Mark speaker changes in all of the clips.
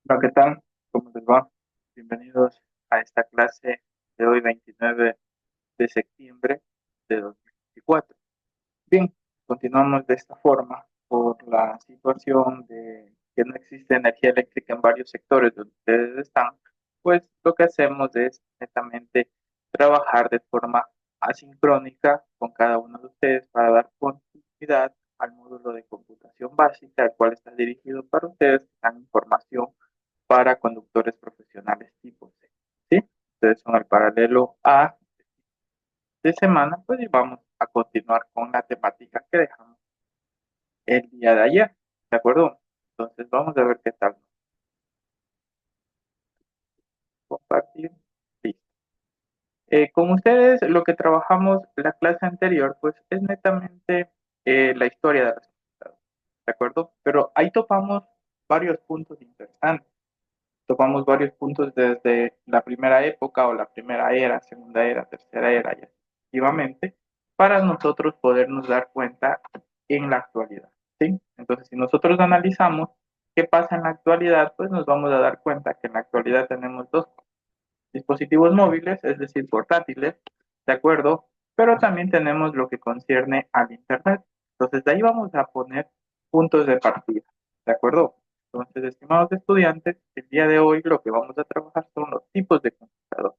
Speaker 1: Hola, ¿qué tal? ¿Cómo les va? Bienvenidos a esta clase de hoy, 29 de septiembre de 2024. Bien, continuamos de esta forma por la situación de que no existe energía eléctrica en varios sectores donde ustedes están. Pues lo que hacemos es netamente trabajar de forma asincrónica con cada uno de ustedes para dar continuidad al módulo de computación básica, el cual está dirigido para ustedes que dan información para conductores profesionales tipo C. ¿Sí? Ustedes son el paralelo A de semana, pues y vamos a continuar con la temática que dejamos el día de ayer. ¿De acuerdo? Entonces vamos a ver qué tal. Compartir. Listo. Con ustedes, lo que trabajamos la clase anterior, pues es netamente la historia de las computadoras. ¿De acuerdo? Pero ahí topamos varios puntos interesantes. Topamos varios puntos desde la primera época o la primera era, segunda era, tercera era y así sucesivamente, para nosotros podernos dar cuenta en la actualidad, ¿sí? Entonces, si nosotros analizamos qué pasa en la actualidad, pues nos vamos a dar cuenta que en la actualidad tenemos dos dispositivos móviles, es decir, portátiles, ¿de acuerdo? Pero también tenemos lo que concierne al Internet. Entonces, de ahí vamos a poner puntos de partida, ¿de acuerdo? Entonces, estimados estudiantes, el día de hoy lo que vamos a trabajar son los tipos de computador,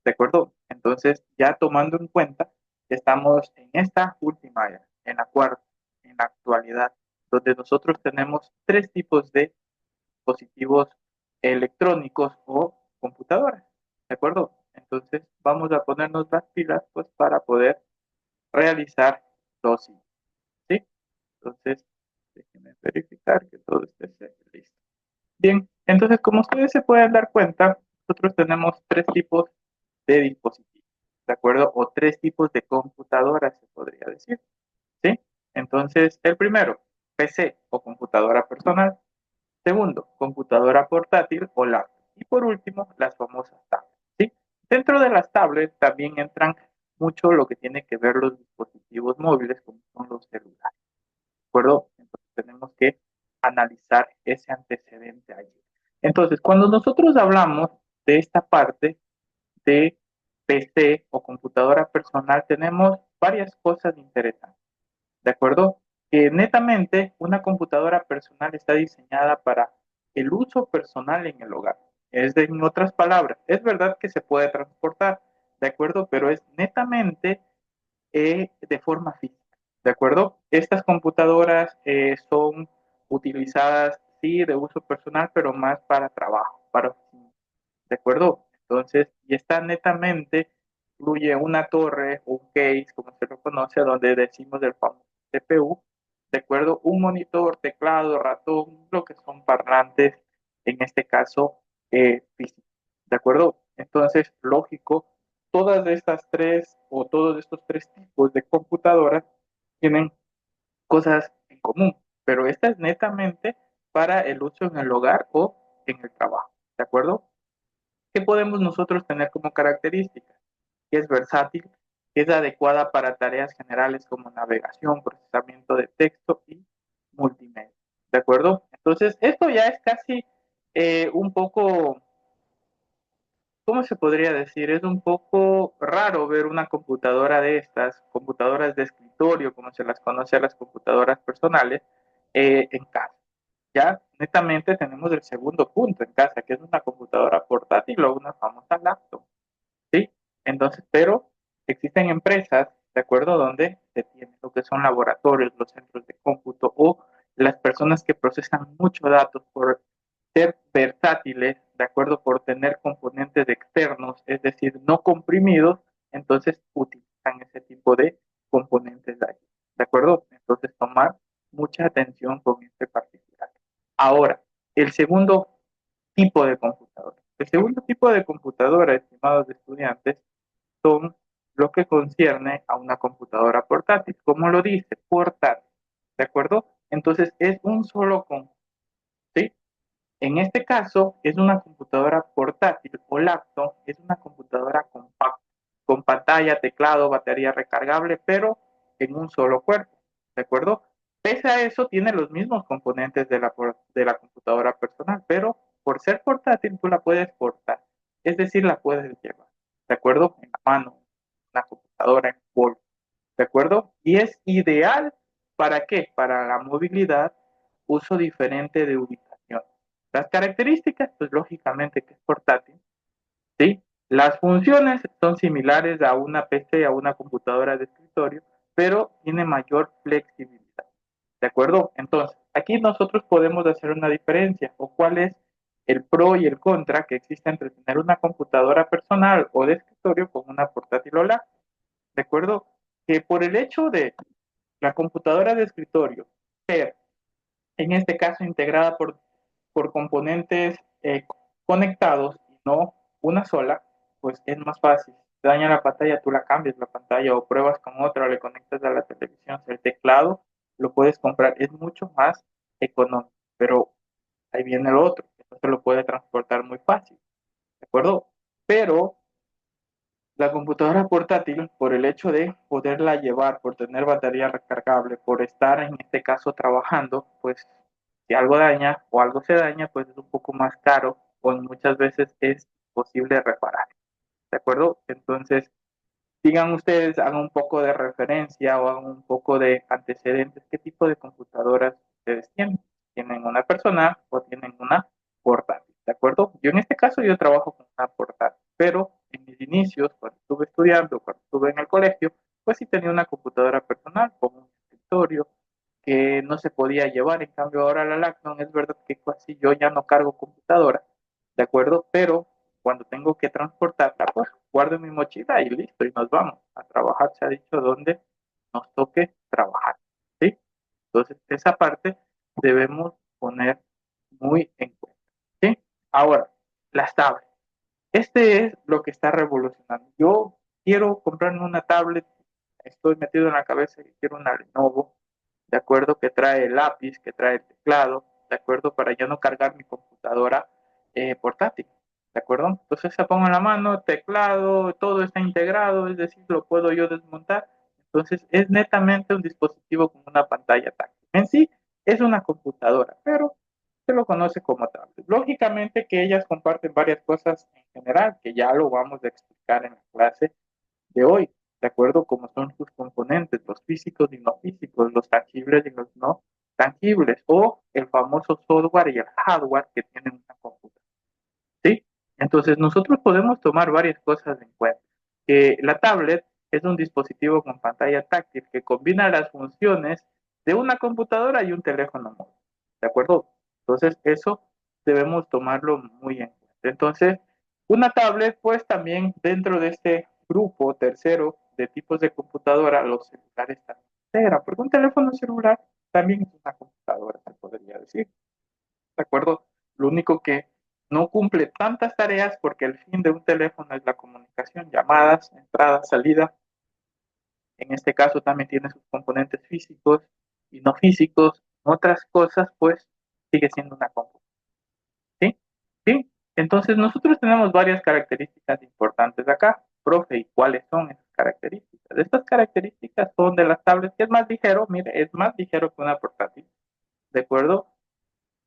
Speaker 1: ¿de acuerdo? Entonces, ya tomando en cuenta que estamos en esta última era, en la cuarta, en la actualidad, donde nosotros tenemos tres tipos de dispositivos electrónicos o computadoras, ¿de acuerdo? Entonces vamos a ponernos las pilas pues para poder realizar los siguientes, ¿sí? Entonces, déjenme verificar que todo esté listo. Bien, entonces como ustedes se pueden dar cuenta, nosotros tenemos tres tipos de dispositivos, ¿de acuerdo? O tres tipos de computadoras, se podría decir, ¿sí? Entonces, el primero, PC o computadora personal. Segundo, computadora portátil o laptop. Y por último, las famosas tablets. ¿Sí? Dentro de las tablets también entran mucho lo que tiene que ver los dispositivos móviles, como son los celulares. ¿De acuerdo? Entonces tenemos que analizar ese antecedente allí. Entonces, cuando nosotros hablamos de esta parte de PC o computadora personal, tenemos varias cosas interesantes. ¿De acuerdo? Que netamente una computadora personal está diseñada para el uso personal en el hogar. En otras palabras, es verdad que se puede transportar, ¿de acuerdo? Pero es netamente de forma física, ¿de acuerdo? Estas computadoras son utilizadas, sí, de uso personal, pero más para trabajo, para oficina, ¿de acuerdo? Entonces, y está netamente, incluye una torre, un case, como se lo conoce, donde decimos del famoso CPU, ¿de acuerdo? Un monitor, teclado, ratón, lo que son parlantes, en este caso, físicos, ¿de acuerdo? Entonces, lógico, todas estas tres o todos estos tres tipos de computadoras tienen cosas en común, pero esta es netamente para el uso en el hogar o en el trabajo, ¿de acuerdo? ¿Qué podemos nosotros tener como características? Que es versátil, que es adecuada para tareas generales como navegación, procesamiento de texto y multimedia. ¿De acuerdo? Entonces, esto ya es casi un poco, ¿cómo se podría decir? Es un poco raro ver una computadora de estas, computadoras de escritorio, como se las conoce a las computadoras personales, en casa. Ya netamente tenemos el segundo punto en casa, que es una computadora portátil o una famosa laptop. ¿Sí? Entonces, pero existen empresas, ¿de acuerdo? Donde se tienen lo que son laboratorios, los centros de cómputo o las personas que procesan mucho datos por ser versátiles, ¿de acuerdo? Por tener componentes externos, es decir, no comprimidos, entonces utilizan ese tipo de componentes de allí, ¿de acuerdo? Entonces, tomar mucha atención con este particular. Ahora, el segundo tipo de computadora. El segundo tipo de computadora, estimados estudiantes, son lo que concierne a una computadora portátil. ¿Cómo lo dice? Portátil. ¿De acuerdo? Entonces es un solo conjunto. ¿Sí? En este caso es una computadora portátil o laptop, es una computadora compacta, con pantalla, teclado, batería recargable, pero en un solo cuerpo. ¿De acuerdo? Pese a eso, tiene los mismos componentes de la computadora personal, pero por ser portátil, tú la puedes portar, es decir, la puedes llevar, ¿de acuerdo? En la mano, una computadora, en bolsa, ¿de acuerdo? Y es ideal, ¿para qué? Para la movilidad, uso diferente de ubicación. Las características, pues lógicamente que es portátil, ¿sí? Las funciones son similares a una PC, a una computadora de escritorio, pero tiene mayor flexibilidad. ¿De acuerdo? Entonces, aquí nosotros podemos hacer una diferencia o cuál es el pro y el contra que existe entre tener una computadora personal o de escritorio con una portátil o laptop. ¿De acuerdo? Que por el hecho de la computadora de escritorio ser, en este caso, integrada por componentes conectados y no una sola, pues es más fácil. Si te daña la pantalla, tú la cambias la pantalla o pruebas con otra, o le conectas a la televisión. El teclado lo puedes comprar, es mucho más económico, pero ahí viene lo otro, que no se lo puede transportar muy fácil, ¿de acuerdo? Pero la computadora portátil, por el hecho de poderla llevar, por tener batería recargable, por estar en este caso trabajando, pues si algo daña o algo se daña, pues es un poco más caro o muchas veces es posible reparar. ¿De acuerdo? Entonces, digan ustedes, hagan un poco de referencia o hagan un poco de antecedentes, qué tipo de computadoras ustedes tienen. ¿Tienen una personal o tienen una portátil? ¿De acuerdo? Yo en este caso yo trabajo con una portátil, pero en mis inicios, cuando estuve estudiando, cuando estuve en el colegio, pues sí tenía una computadora personal con un escritorio que no se podía llevar. En cambio, ahora la Lacton es verdad que casi yo ya no cargo computadora, ¿de acuerdo? Pero cuando tengo que transportarla, pues guardo en mi mochila y listo, y nos vamos a trabajar, se ha dicho, donde nos toque trabajar, ¿sí? Entonces, esa parte debemos poner muy en cuenta, ¿sí? Ahora, las tablets. Este es lo que está revolucionando. Yo quiero comprarme una tablet, estoy metido en la cabeza que quiero una Lenovo, de acuerdo, que trae el lápiz, que trae el teclado, de acuerdo, para ya no cargar mi computadora portátil, de acuerdo. Entonces se pongo en la mano, teclado, todo está integrado, es decir, lo puedo yo desmontar. Entonces es netamente un dispositivo con una pantalla táctil. En sí es una computadora, pero se lo conoce como tablet. Lógicamente que ellas comparten varias cosas en general, que ya lo vamos a explicar en la clase de hoy, ¿de acuerdo? Como son sus componentes, los físicos y no físicos, los tangibles y los no tangibles, o el famoso software y el hardware que tienen una computadora, ¿sí? Entonces nosotros podemos tomar varias cosas en cuenta. Que la tablet es un dispositivo con pantalla táctil que combina las funciones de una computadora y un teléfono móvil, ¿de acuerdo? Entonces eso debemos tomarlo muy en cuenta. Entonces, una tablet, pues también dentro de este grupo tercero de tipos de computadora, los celulares también integran, porque un teléfono celular también es una computadora, se podría decir, ¿de acuerdo? Lo único que no cumple tantas tareas porque el fin de un teléfono es la comunicación, llamadas, entrada, salida. En este caso también tiene sus componentes físicos y no físicos. Otras cosas, pues sigue siendo una computadora. ¿Sí? ¿Sí? Entonces nosotros tenemos varias características importantes acá, profe, ¿y cuáles son esas características? Estas características son de las tablets, que es más ligero, mire, es más ligero que una portátil, ¿de acuerdo?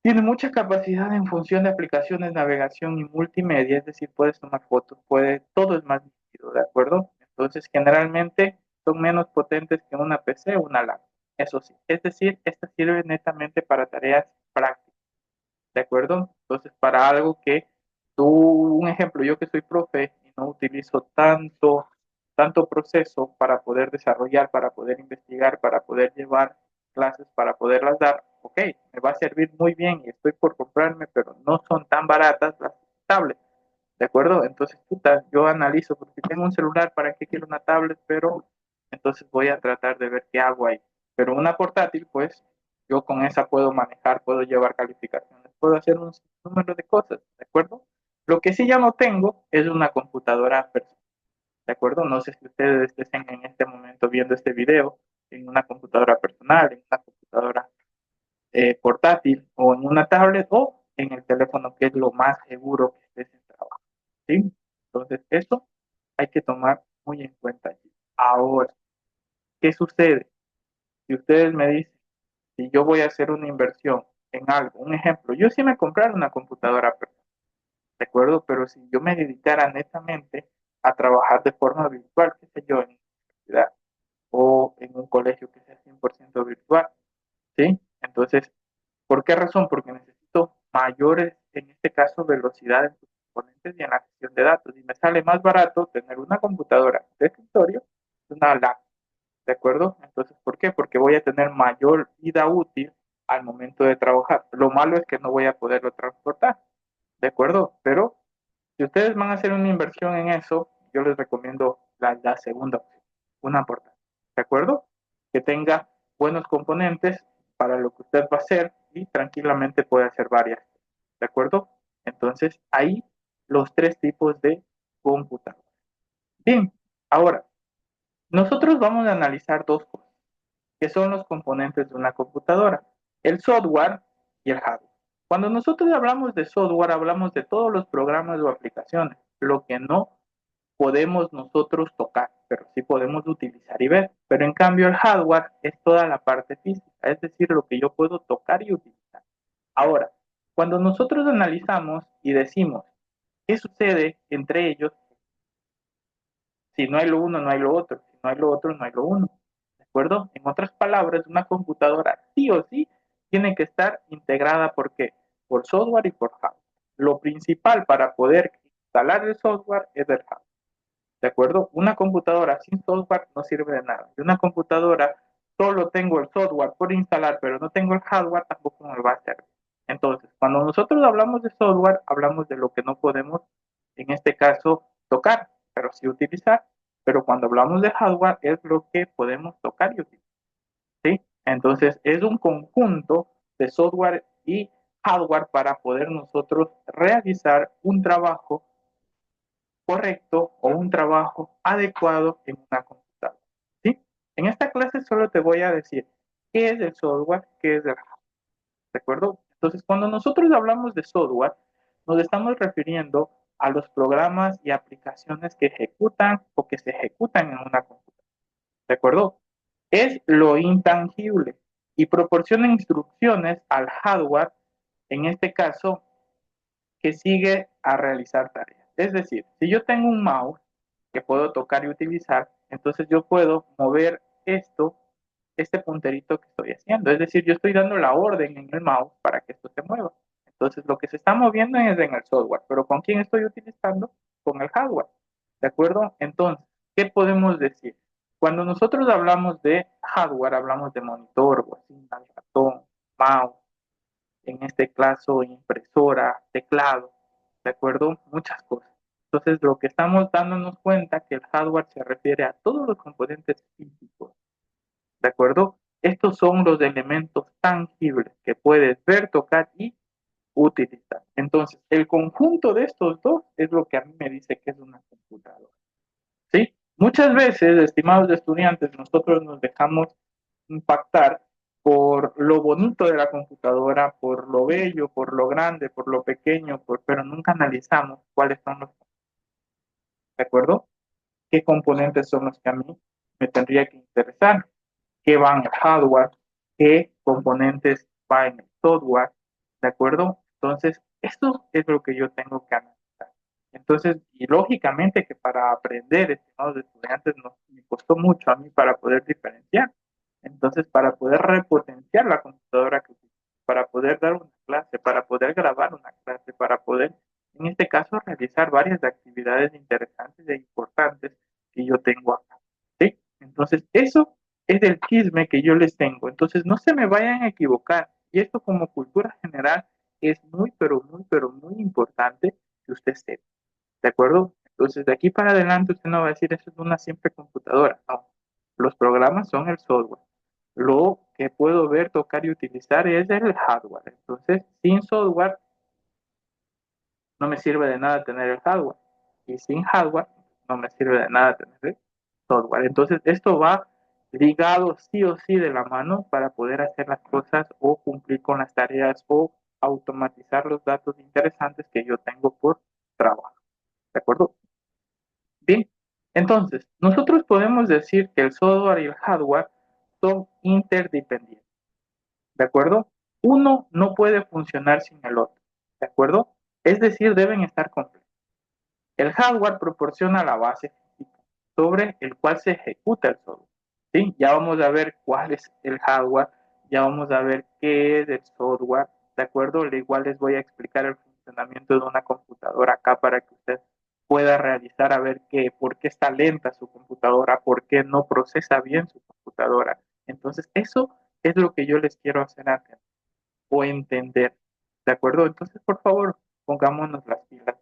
Speaker 1: Tiene mucha capacidad en función de aplicaciones, navegación y multimedia, es decir, puedes tomar fotos, todo es más nítido, ¿de acuerdo? Entonces, generalmente son menos potentes que una PC o una laptop, eso sí. Es decir, esta sirve netamente para tareas prácticas, ¿de acuerdo? Entonces, para algo que tú, un ejemplo, yo que soy profe y no utilizo tanto proceso para poder desarrollar, para poder investigar, para poder llevar clases, para poderlas dar, ok, me va a servir muy bien y estoy por comprarme, pero no son tan baratas las tablets, ¿de acuerdo? Entonces, puta, yo analizo, porque tengo un celular, ¿para qué quiero una tablet? Pero entonces voy a tratar de ver qué hago ahí. Pero una portátil, pues, yo con esa puedo manejar, puedo llevar calificaciones, puedo hacer un número de cosas, ¿de acuerdo? Lo que sí ya no tengo es una computadora personal, ¿de acuerdo? No sé si ustedes estén en este momento viendo este video en una computadora personal, en una computadora portátil o en una tablet o en el teléfono, que es lo más seguro que estés en trabajo, ¿sí? Entonces, eso hay que tomar muy en cuenta allí. Ahora, ¿qué sucede? Si ustedes me dicen, si yo voy a hacer una inversión en algo, un ejemplo, yo sí me compré una computadora personal, ¿de acuerdo? Pero si yo me dedicara netamente a trabajar de forma virtual, qué sé yo, en una universidad o en un colegio que sea 100% virtual, ¿sí? Entonces, ¿por qué razón? Porque necesito mayores, en este caso, velocidad en sus componentes y en la gestión de datos. Y me sale más barato tener una computadora de escritorio que una laptop, ¿de acuerdo? Entonces, ¿por qué? Porque voy a tener mayor vida útil al momento de trabajar. Lo malo es que no voy a poderlo transportar, ¿de acuerdo? Pero si ustedes van a hacer una inversión en eso, yo les recomiendo la segunda opción, una portátil, ¿de acuerdo? Que tenga buenos componentes para lo que usted va a hacer y tranquilamente puede hacer varias, ¿de acuerdo? Entonces, ahí los tres tipos de computadora. Bien, ahora, nosotros vamos a analizar dos cosas, que son los componentes de una computadora, el software y el hardware. Cuando nosotros hablamos de software, hablamos de todos los programas o aplicaciones, lo que no podemos nosotros tocar, pero sí podemos utilizar y ver. Pero en cambio el hardware es toda la parte física, es decir, lo que yo puedo tocar y utilizar. Ahora, cuando nosotros analizamos y decimos qué sucede entre ellos, si no hay lo uno, no hay lo otro, si no hay lo otro, no hay lo uno. ¿De acuerdo? En otras palabras, una computadora sí o sí tiene que estar integrada ¿por qué? Por software y por hardware. Lo principal para poder instalar el software es el hardware. ¿De acuerdo? Una computadora sin software no sirve de nada. Si una computadora solo tengo el software por instalar, pero no tengo el hardware, tampoco me va a servir. Entonces, cuando nosotros hablamos de software, hablamos de lo que no podemos, en este caso, tocar, pero sí utilizar. Pero cuando hablamos de hardware, es lo que podemos tocar y utilizar. ¿Sí? Entonces, es un conjunto de software y hardware para poder nosotros realizar un trabajo correcto o un trabajo adecuado en una computadora. ¿Sí? En esta clase solo te voy a decir qué es el software, qué es el hardware. ¿De acuerdo? Entonces, cuando nosotros hablamos de software, nos estamos refiriendo a los programas y aplicaciones que ejecutan o que se ejecutan en una computadora. ¿De acuerdo? Es lo intangible y proporciona instrucciones al hardware, en este caso, que sigue a realizar tareas. Es decir, si yo tengo un mouse que puedo tocar y utilizar, entonces yo puedo mover este punterito que estoy haciendo. Es decir, yo estoy dando la orden en el mouse para que esto se mueva. Entonces, lo que se está moviendo es en el software, pero ¿con quién estoy utilizando? Con el hardware. ¿De acuerdo? Entonces, ¿qué podemos decir? Cuando nosotros hablamos de hardware, hablamos de monitor, bocina, ratón, mouse, en este caso impresora, teclado, ¿de acuerdo? Muchas cosas. Entonces, lo que estamos dándonos cuenta que el hardware se refiere a todos los componentes físicos, ¿de acuerdo? Estos son los elementos tangibles que puedes ver, tocar y utilizar. Entonces, el conjunto de estos dos es lo que a mí me dice que es una computadora, ¿sí? Muchas veces, estimados estudiantes, nosotros nos dejamos impactar por lo bonito de la computadora, por lo bello, por lo grande, por lo pequeño, pero nunca analizamos cuáles son los, ¿de acuerdo? ¿Qué componentes son los que a mí me tendría que interesar? ¿Qué va en el hardware? ¿Qué componentes va en el software? ¿De acuerdo? Entonces, esto es lo que yo tengo que analizar. Entonces, y lógicamente que para aprender, estimados estudiantes, me costó mucho a mí para poder diferenciar. Entonces, para poder repotenciar la computadora que utilizo, para poder dar una clase, para poder grabar una clase, para poder, en este caso, realizar varias actividades interesantes e importantes que yo tengo acá. ¿Sí? Entonces, eso es el chisme que yo les tengo. Entonces, no se me vayan a equivocar. Y esto como cultura general es pero muy importante que usted sepa. ¿De acuerdo? Entonces, de aquí para adelante usted no va a decir eso es una simple computadora. No, los programas son el software. Lo que puedo ver, tocar y utilizar es el hardware. Entonces, sin software no me sirve de nada tener el hardware. Y sin hardware no me sirve de nada tener el software. Entonces, esto va ligado sí o sí de la mano para poder hacer las cosas o cumplir con las tareas o automatizar los datos interesantes que yo tengo por trabajo. ¿De acuerdo? Bien, entonces, nosotros podemos decir que el software y el hardware son interdependientes, ¿de acuerdo? Uno no puede funcionar sin el otro, ¿de acuerdo? Es decir, deben estar completos. El hardware proporciona la base física sobre el cual se ejecuta el software. ¿Sí? Ya vamos a ver cuál es el hardware, ya vamos a ver qué es el software, ¿de acuerdo? Igual les voy a explicar el funcionamiento de una computadora acá para que usted pueda realizar a ver por qué está lenta su computadora, por qué no procesa bien su computadora. Entonces, eso es lo que yo les quiero hacer o entender, ¿de acuerdo? Entonces, por favor, pongámonos las pilas.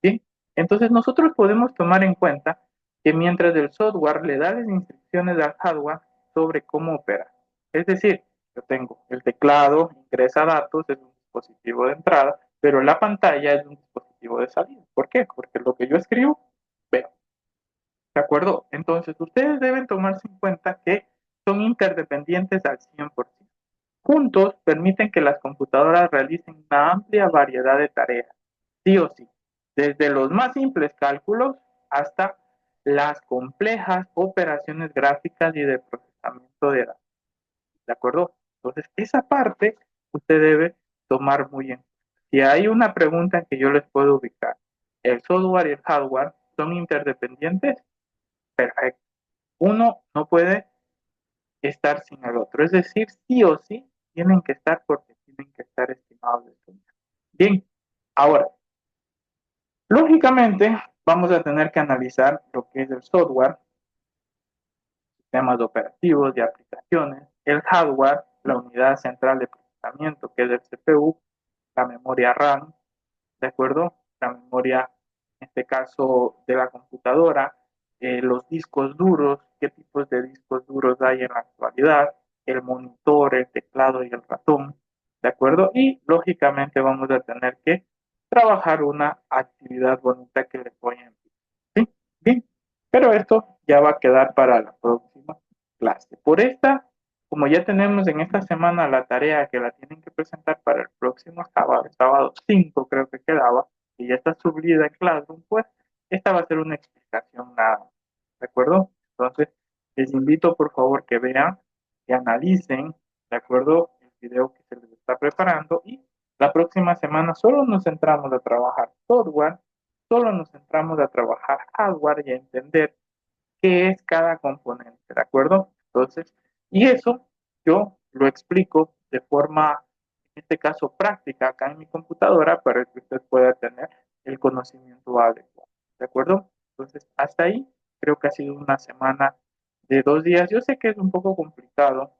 Speaker 1: ¿Sí? Entonces nosotros podemos tomar en cuenta que mientras el software le da las instrucciones al hardware sobre cómo opera. Es decir, yo tengo el teclado, ingresa datos, es un dispositivo de entrada, pero la pantalla es un dispositivo de salida. ¿Por qué? Porque lo que yo escribo, veo. ¿De acuerdo? Entonces ustedes deben tomarse en cuenta que son interdependientes al 100%. Juntos permiten que las computadoras realicen una amplia variedad de tareas, sí o sí, desde los más simples cálculos hasta las complejas operaciones gráficas y de procesamiento de datos. ¿De acuerdo? Entonces, esa parte usted debe tomar muy bien. Si hay una pregunta que yo les puedo ubicar, ¿el software y el hardware son interdependientes? Perfecto. Uno no puede estar sin el otro. Es decir, sí o sí tienen que estar porque tienen que estar estimados de estudio. Bien, ahora, lógicamente vamos a tener que analizar lo que es el software, sistemas operativos, de aplicaciones, el hardware, la unidad central de procesamiento, que es el CPU, la memoria RAM, ¿de acuerdo? La memoria, en este caso, de la computadora, los discos duros, qué tipos de discos duros hay en la actualidad, el monitor, el teclado y el ratón, ¿de acuerdo? Y lógicamente vamos a tener que trabajar una actividad bonita que les voy a enviar. ¿Sí? Bien, pero esto ya va a quedar para la próxima clase. Por esta, como ya tenemos en esta semana la tarea que la tienen que presentar para el próximo sábado, sábado 5 creo que quedaba, y ya está subida en Classroom, pues esta va a ser una explicación nada más, ¿de acuerdo? Entonces, les invito por favor que vean, que analicen, ¿de acuerdo? El video que se les está preparando y la próxima semana solo nos centramos a trabajar software, solo nos centramos a trabajar hardware y a entender qué es cada componente, ¿de acuerdo? Entonces, y eso yo lo explico de forma, en este caso, práctica acá en mi computadora para que usted pueda tener el conocimiento adecuado, ¿de acuerdo? Entonces, hasta ahí creo que ha sido una semana de 2 días. Yo sé que es un poco complicado,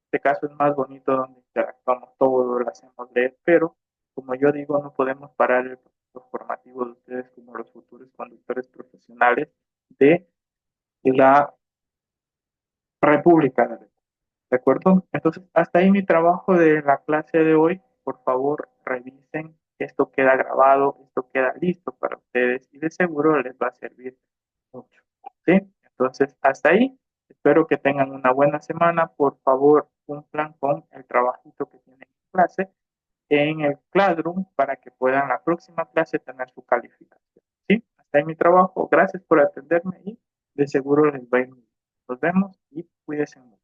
Speaker 1: este caso es más bonito donde interactuamos todo, lo hacemos leer, pero como yo digo, no podemos parar el proceso formativo de ustedes como los futuros conductores profesionales de la República. ¿De acuerdo? Entonces, hasta ahí mi trabajo de la clase de hoy. Por favor, revisen. Esto queda grabado, esto queda listo para ustedes y de seguro les va a servir mucho. ¿Sí? Entonces, hasta ahí. Espero que tengan una buena semana. Por favor, cumplan con el trabajito que tienen en clase en el Classroom para que puedan la próxima clase tener su calificación. ¿Sí? Hasta ahí mi trabajo. Gracias por atenderme y de seguro les va a ir muy bien. Nos vemos y cuídense mucho.